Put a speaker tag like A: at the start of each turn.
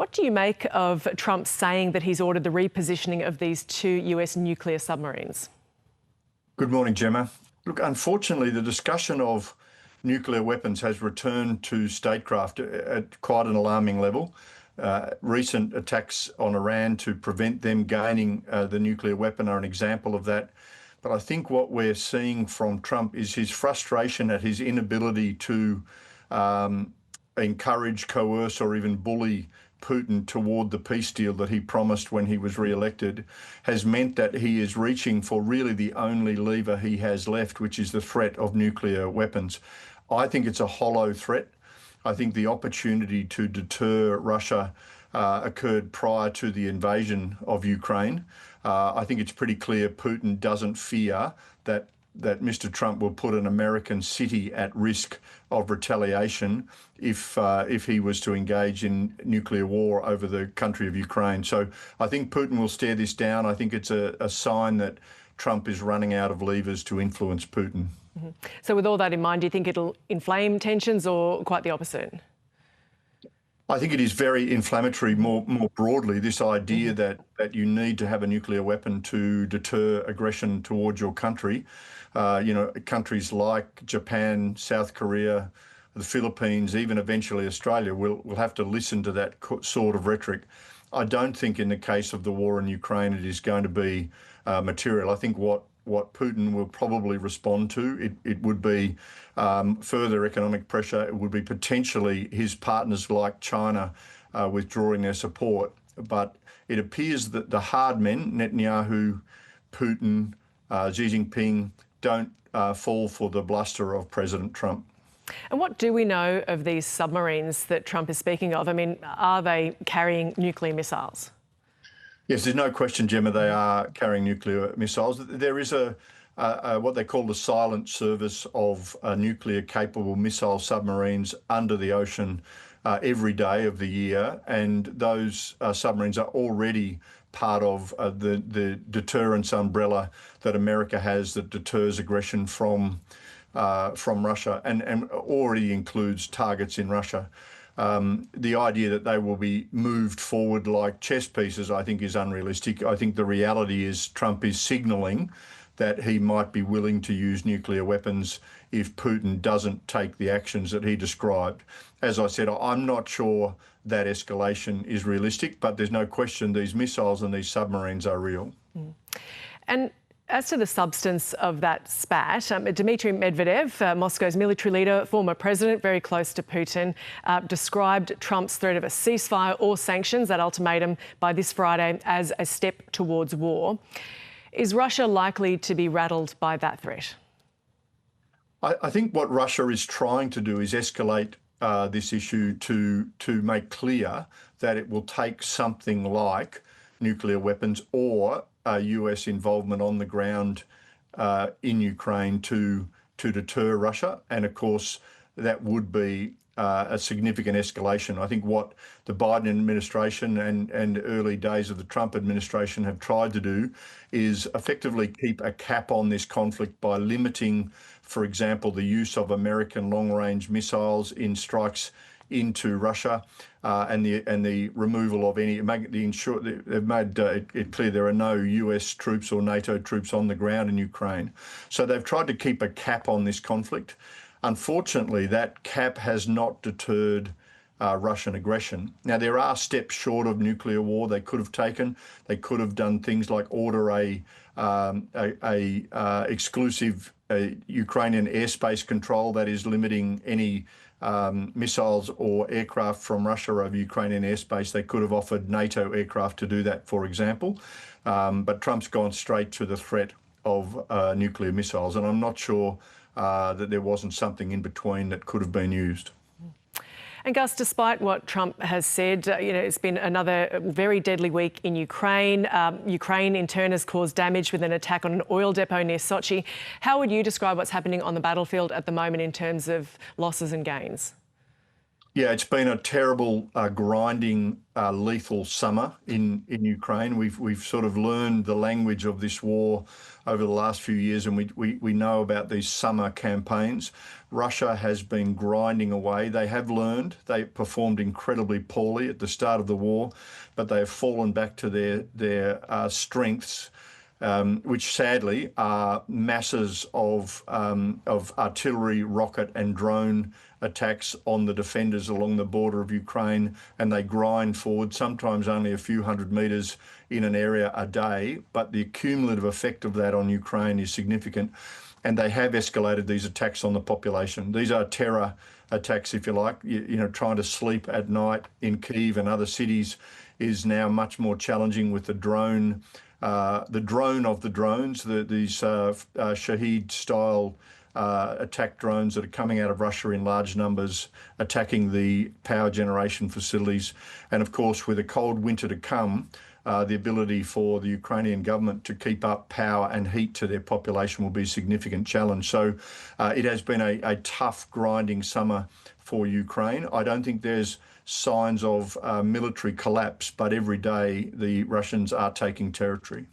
A: what do you make of Trump saying that he's ordered the repositioning of these 2 US nuclear submarines?
B: Good morning, Gemma. Look, unfortunately, the discussion of nuclear weapons has returned to statecraft at quite an alarming level. Recent attacks on Iran to prevent them gaining the nuclear weapon are an example of that. But I think what we're seeing from Trump is his frustration at his inability to encourage, coerce, or even bully Putin toward the peace deal that he promised when he was re-elected has meant that he is reaching for really the only lever he has left, which is the threat of nuclear weapons. I think it's a hollow threat. I think the opportunity to deter Russia occurred prior to the invasion of Ukraine. I think it's pretty clear Putin doesn't fear that Mr. Trump will put an American city at risk of retaliation if he was to engage in nuclear war over the country of Ukraine. So I think Putin will stare this down. I think it's a sign that Trump is running out of levers to influence Putin.
A: Mm-hmm. So with all that in mind, do you think it'll inflame tensions or quite the opposite?
B: I think it is very inflammatory more broadly, this idea that you need to have a nuclear weapon to deter aggression towards your country. Countries like Japan, South Korea, the Philippines, even eventually Australia will have to listen to that sort of rhetoric. I don't think in the case of the war in Ukraine it is going to be material. I think what Putin will probably respond to, it would be further economic pressure. It would be potentially his partners like China withdrawing their support. But it appears that the hard men, Netanyahu, Putin, Xi Jinping, don't fall for the bluster of President Trump.
A: And what do we know of these submarines that Trump is speaking of? I mean, are they carrying nuclear missiles?
B: Yes, there's no question, Gemma, they are carrying nuclear missiles. There is what they call the silent service of nuclear-capable missile submarines under the ocean every day of the year, and those submarines are already part of the deterrence umbrella that America has that deters aggression from Russia and already includes targets in Russia. The idea that they will be moved forward like chess pieces, I think, is unrealistic. I think the reality is Trump is signalling that he might be willing to use nuclear weapons if Putin doesn't take the actions that he described. As I said, I'm not sure that escalation is realistic, but there's no question these missiles and these submarines are real.
A: And as to the substance of that spat, Dmitry Medvedev, Moscow's military leader, former president, very close to Putin, described Trump's threat of a ceasefire or sanctions, that ultimatum by this Friday, as a step towards war. Is Russia likely to be rattled by that threat?
B: I think what Russia is trying to do is escalate this issue to make clear that it will take something like nuclear weapons or US involvement on the ground in Ukraine to deter Russia. And of course, that would be a significant escalation. I think what the Biden administration and early days of the Trump administration have tried to do is effectively keep a cap on this conflict by limiting, for example, the use of American long-range missiles in strikes into Russia and the removal of any, they've made it clear there are no US troops or NATO troops on the ground in Ukraine. So they've tried to keep a cap on this conflict. Unfortunately, that cap has not deterred Russian aggression. Now, there are steps short of nuclear war they could have taken. They could have done things like order a exclusive Ukrainian airspace control that is limiting any missiles or aircraft from Russia over Ukrainian airspace. They could have offered NATO aircraft to do that, for example. But Trump's gone straight to the threat of nuclear missiles, and I'm not sure that there wasn't something in between that could have been used.
A: And Gus, despite what Trump has said, it's been another very deadly week in Ukraine. Ukraine, in turn, has caused damage with an attack on an oil depot near Sochi. How would you describe what's happening on the battlefield at the moment in terms of losses and gains?
B: Yeah, it's been a terrible, grinding, lethal summer in Ukraine. We've sort of learned the language of this war over the last few years, and we know about these summer campaigns. Russia has been grinding away. They have learned. They performed incredibly poorly at the start of the war, but they have fallen back to their strengths, which sadly are masses of artillery, rocket, and drone attacks on the defenders along the border of Ukraine, and they grind forward, sometimes only a few hundred metres in an area a day. But the cumulative effect of that on Ukraine is significant, and they have escalated these attacks on the population. These are terror attacks, if you like. Trying to sleep at night in Kyiv and other cities is now much more challenging with the drone of the drones, these Shahed-style attack drones that are coming out of Russia in large numbers, attacking the power generation facilities. And of course, with a cold winter to come, the ability for the Ukrainian government to keep up power and heat to their population will be a significant challenge. So it has been a tough, grinding summer for Ukraine. I don't think there's signs of military collapse, but every day the Russians are taking territory.